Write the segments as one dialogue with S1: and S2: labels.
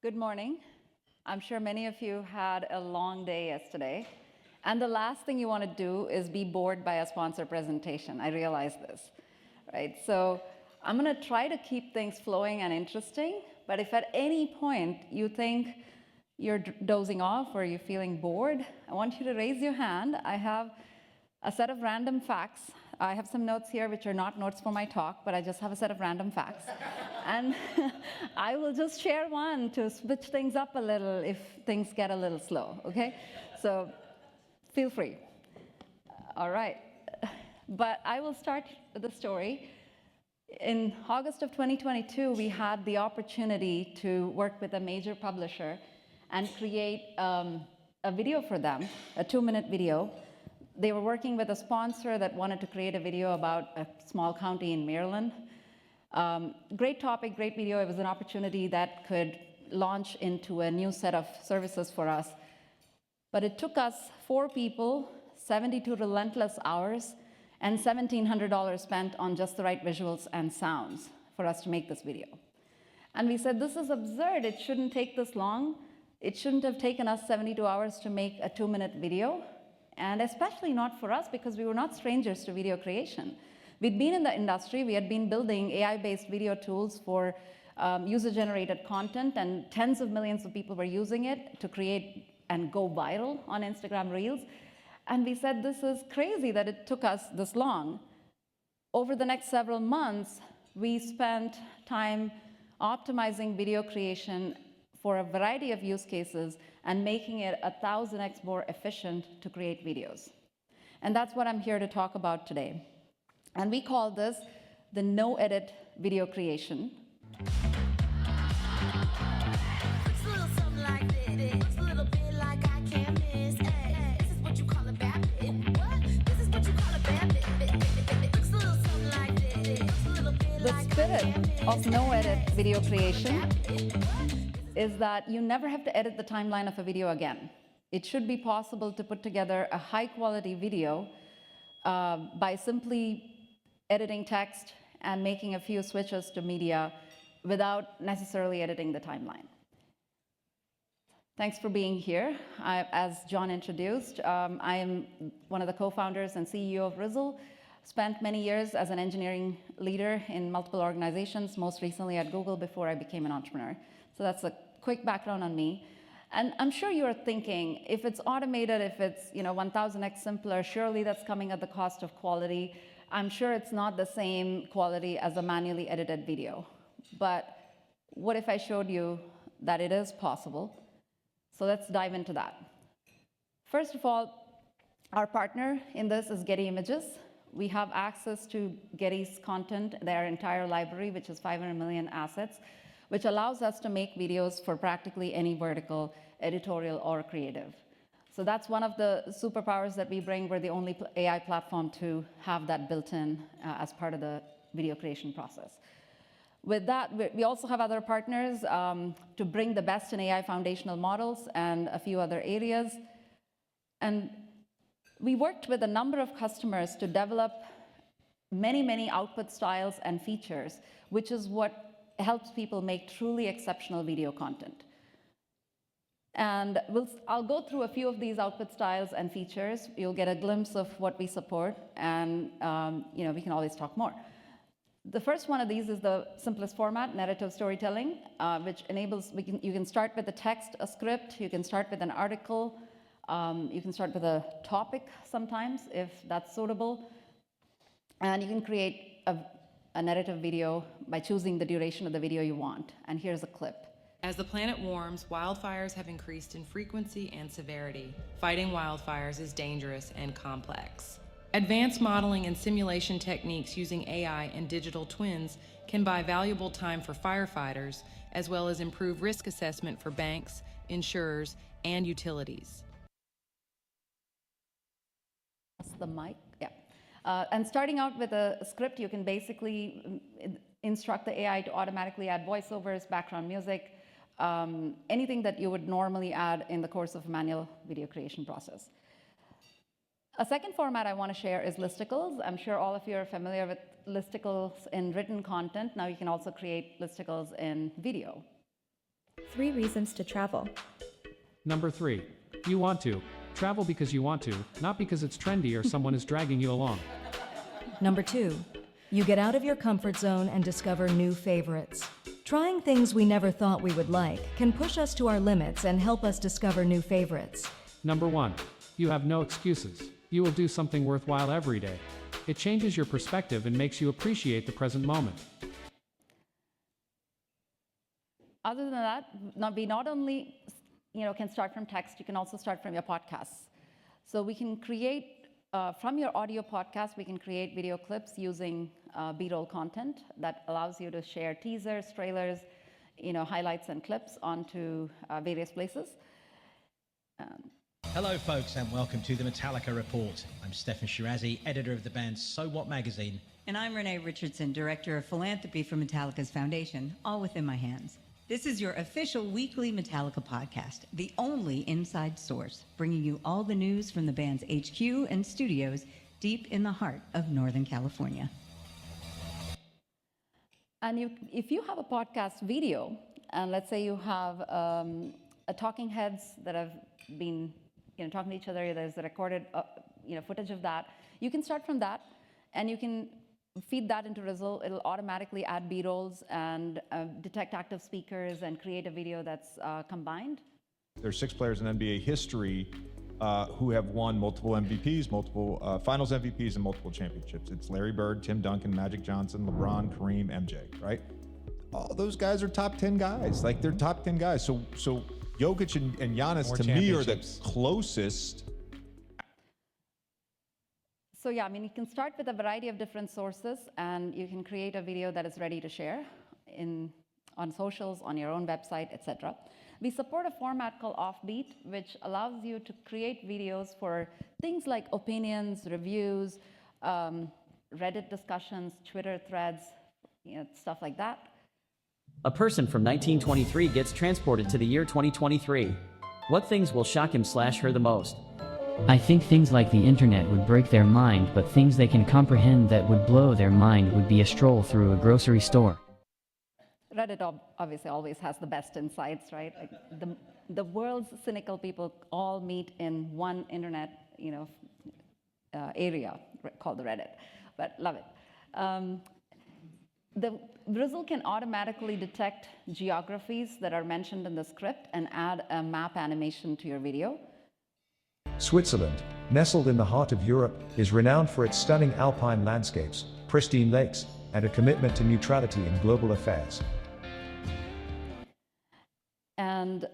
S1: Good morning. I'm sure many of you had a long day yesterday. And the last thing you want to do is be bored by a sponsor presentation. I realize this, right? So I'm going to try to keep things flowing and interesting. But if at any point you think you're dozing off or you're feeling bored, I want you to raise your hand. I have a set of random facts. I have some notes here which are not notes for my talk, but I just have a set of random facts. And I will just share one to switch things up a little if things get a little slow, okay? So feel free. All right. But I will start with the story. In August of 2022, we had the opportunity to work with a major publisher and create a video for them, a 2-minute video. They were working with a sponsor that wanted to create a video about a small county in Maryland. Great topic, great video. It was an opportunity that could launch into a new set of services for us. But it took us 4 people, 72 relentless hours, and $1,700 spent on just the right visuals and sounds for us to make this video. And we said, this is absurd. It shouldn't take this long. It shouldn't have taken us 72 hours to make a 2-minute video. And especially not for us, because we were not strangers to video creation. We'd been in the industry. We had been building AI-based video tools for user-generated content, and tens of millions of people were using it to create and go viral on Instagram Reels. And we said, this is crazy that it took us this long. Over the next several months, we spent time optimizing video creation for a variety of use cases and making it 1,000x more efficient to create videos. And that's what I'm here to talk about today. And we call this the no-edit video creation. The spirit of no-edit video creation is that you never have to edit the timeline of a video again. It should be possible to put together a high-quality video by simply editing text and making a few switches to media without necessarily editing the timeline. Thanks for being here. As John introduced, I am one of the co-founders and CEO of Rizzle. Spent many years as an engineering leader in multiple organizations, most recently at Google before I became an entrepreneur. So that's a quick background on me. And I'm sure you're thinking, if it's automated, if it's 1,000x simpler, surely that's coming at the cost of quality. I'm sure it's not the same quality as a manually edited video. But what if I showed you that it is possible? So let's dive into that. First of all, our partner in this is Getty Images. We have access to Getty's content, their entire library, which is 500 million assets, which allows us to make videos for practically any vertical, editorial or creative. So that's one of the superpowers that we bring. We're the only AI platform to have that built in as part of the video creation process. With that, we also have other partners to bring the best in AI foundational models and a few other areas. And we worked with a number of customers to develop many, many output styles and features, which is what helps people make truly exceptional video content. And I'll go through a few of these output styles and features. You'll get a glimpse of what we support, and we can always talk more. The first one of these is the simplest format, narrative storytelling, which enables, you can start with a text, a script, you can start with an article, you can start with a topic sometimes, if that's suitable, and you can create a narrative video by choosing the duration of the video you want. And here's a clip.
S2: As the planet warms, wildfires have increased in frequency and severity. Fighting wildfires is dangerous and complex. Advanced modeling and simulation techniques using AI and digital twins can buy valuable time for firefighters, as well as improve risk assessment for banks, insurers, and utilities.
S1: That's the mic, yeah. And starting out with a script, you can basically instruct the AI to automatically add voiceovers, background music, anything that you would normally add in the course of a manual video creation process. A second format I want to share is listicles. I'm sure all of you are familiar with listicles in written content. Now you can also create listicles in video.
S3: 3 reasons to travel.
S4: Number 3. You want to. Travel because you want to, not because it's trendy or someone is dragging you along.
S5: Number 2. You get out of your comfort zone and discover new favorites. Trying things we never thought we would like can push us to our limits and help us discover new favorites.
S4: Number 1. You have no excuses. You will do something worthwhile every day. It changes your perspective and makes you appreciate the present moment.
S1: Other than that, we not only can start from text, you can also start from your podcasts. So we can create, from your audio podcast, we can create video clips using B-roll content that allows you to share teasers, trailers, highlights and clips onto various places.
S6: Hello, folks, and welcome to the Metallica Report. I'm Stefan Shirazi, editor of the band So What magazine.
S7: And I'm Renee Richardson, Director of Philanthropy for Metallica's Foundation, all within my hands. This is your official weekly Metallica podcast, the only inside source, bringing you all the news from the band's HQ and studios deep in the heart of Northern California.
S1: And if you have a podcast video, and let's say you have talking heads that have been talking to each other, there's a recorded footage of that, you can start from that, and you can feed that into Rizzle. It'll automatically add B-rolls and detect active speakers and create a video that's combined.
S8: There's 6 players in NBA history who have won multiple MVPs, multiple Finals MVPs, and multiple championships. It's Larry Bird, Tim Duncan, Magic Johnson, LeBron, Kareem, MJ, right? All those guys are top 10 guys. Like, they're top 10 guys. So Jokic and Giannis,
S6: More
S8: to me, are the
S6: championships.
S8: closest.
S1: So yeah, you can start with a variety of different sources, and you can create a video that is ready to share on socials, on your own website, etc. We support a format called Offbeat, which allows you to create videos for things like opinions, reviews, Reddit discussions, Twitter threads, stuff like that.
S9: A person from 1923 gets transported to the year 2023. What things will shock him/her the most?
S10: I think things like the internet would break their mind, but things they can comprehend that would blow their mind would be a stroll through a grocery store.
S1: Reddit obviously always has the best insights, right? Like the world's cynical people all meet in one internet, area called the Reddit, but love it. The Rizzle can automatically detect geographies that are mentioned in the script and add a map animation to your video.
S11: Switzerland, nestled in the heart of Europe, is renowned for its stunning alpine landscapes, pristine lakes, and a commitment to neutrality in global affairs.
S1: And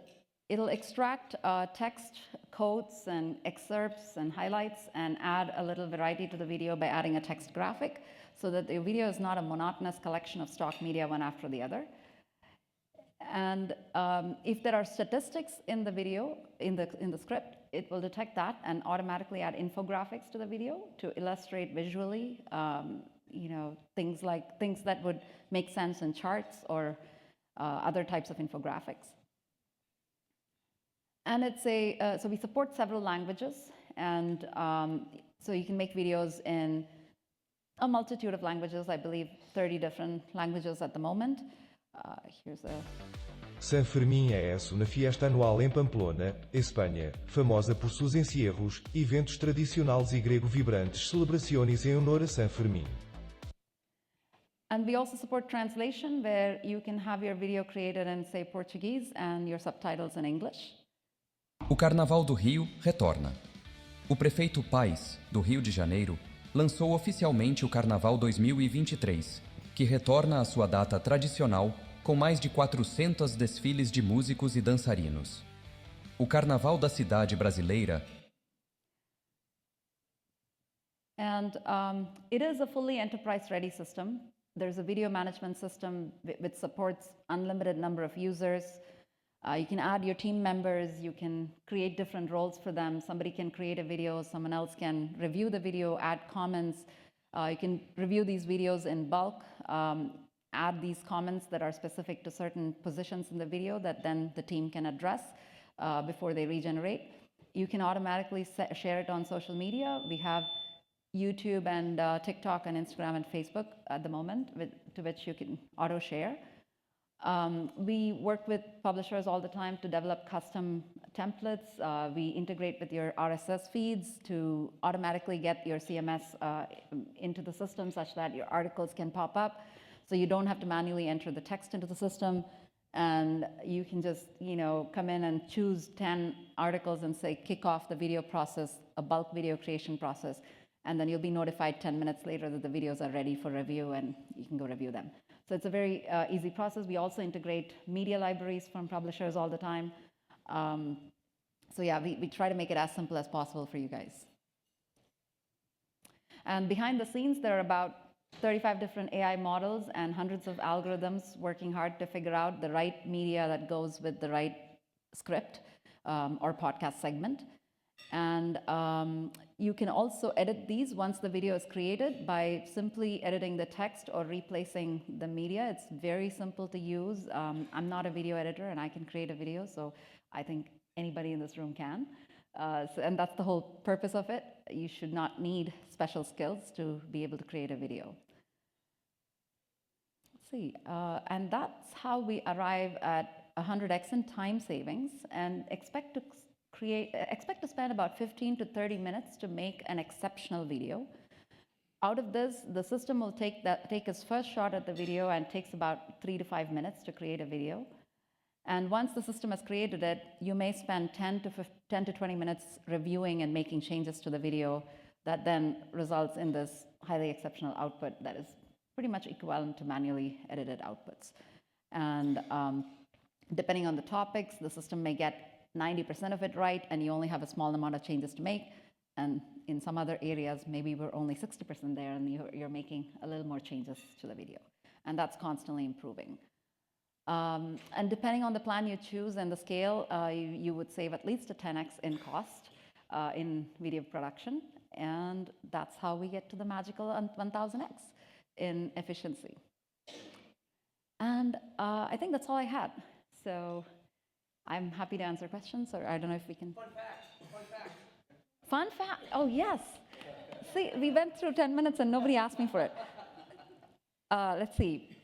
S1: it'll extract text, quotes, and excerpts and highlights and add a little variety to the video by adding a text graphic so that the video is not a monotonous collection of stock media one after the other. And if there are statistics in the video, in the script, it will detect that and automatically add infographics to the video to illustrate visually, things that would make sense in charts or other types of infographics. And so we support several languages, and so you can make videos in a multitude of languages, I believe 30 different languages at the moment. Here's a...
S12: San Fermín é uma fiesta anual em Pamplona, Espanha, famosa por seus encierros, eventos tradicionais e grego vibrantes, celebrações em honor a San Fermín.
S1: And we also support translation, where you can have your video created in, say, Portuguese and your subtitles in English.
S13: O Carnaval do Rio retorna. O prefeito Paes, do Rio de Janeiro, lançou oficialmente o Carnaval 2023, que retorna à sua data tradicional com mais de 400 desfiles de músicos e dançarinos. O Carnaval da cidade brasileira.
S1: And it is a fully enterprise-ready system. There's a video management system which supports unlimited number of users. You can add your team members, you can create different roles for them. Somebody can create a video, someone else can review the video, add comments. You can review these videos in bulk, add these comments that are specific to certain positions in the video that then the team can address before they regenerate. You can automatically share it on social media. We have YouTube and TikTok and Instagram and Facebook at the moment, to which you can auto share. We work with publishers all the time to develop custom templates. We integrate with your RSS feeds to automatically get your CMS into the system such that your articles can pop up. So you don't have to manually enter the text into the system. And you can just, come in and choose 10 articles and say, kick off the video process, a bulk video creation process. And then you'll be notified 10 minutes later that the videos are ready for review and you can go review them. So it's a very easy process. We also integrate media libraries from publishers all the time. So yeah, we try to make it as simple as possible for you guys. And behind the scenes, there are about 35 different AI models and hundreds of algorithms working hard to figure out the right media that goes with the right script or podcast segment. And you can also edit these once the video is created by simply editing the text or replacing the media. It's very simple to use. I'm not a video editor and I can create a video, so I think anybody in this room can. And that's the whole purpose of it. You should not need special skills to be able to create a video. Let's see, and that's how we arrive at 100x in time savings and expect to spend about 15 to 30 minutes to make an exceptional video. Out of this, the system will take its first shot at the video and takes about 3 to 5 minutes to create a video. And once the system has created it, you may spend 10 to 20 minutes reviewing and making changes to the video that then results in this highly exceptional output that is pretty much equivalent to manually edited outputs. And depending on the topics, the system may get 90% of it right, and you only have a small amount of changes to make. And in some other areas, maybe we're only 60% there, and you're making a little more changes to the video. And that's constantly improving. And depending on the plan you choose and the scale, you would save at least a 10x in cost in video production. And that's how we get to the magical 1000x in efficiency. And I think that's all I had. So I'm happy to answer questions, or I don't know if we can. Fun fact. Fun fact. Oh, yes. See, we went through 10 minutes and nobody asked me for it. Let's see.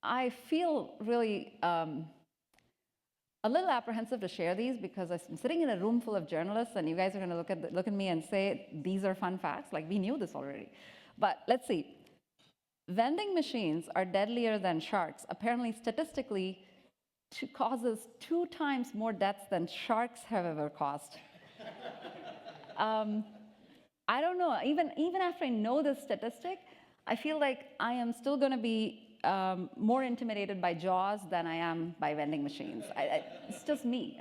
S1: I feel really a little apprehensive to share these because I'm sitting in a room full of journalists and you guys are going to look at me and say, these are fun facts. Like, we knew this already. But let's see. Vending machines are deadlier than sharks. Apparently, statistically, causes 2 times more deaths than sharks have ever caused. I don't know. Even after I know this statistic, I feel like I am still going to be more intimidated by Jaws than I am by vending machines. It's just me.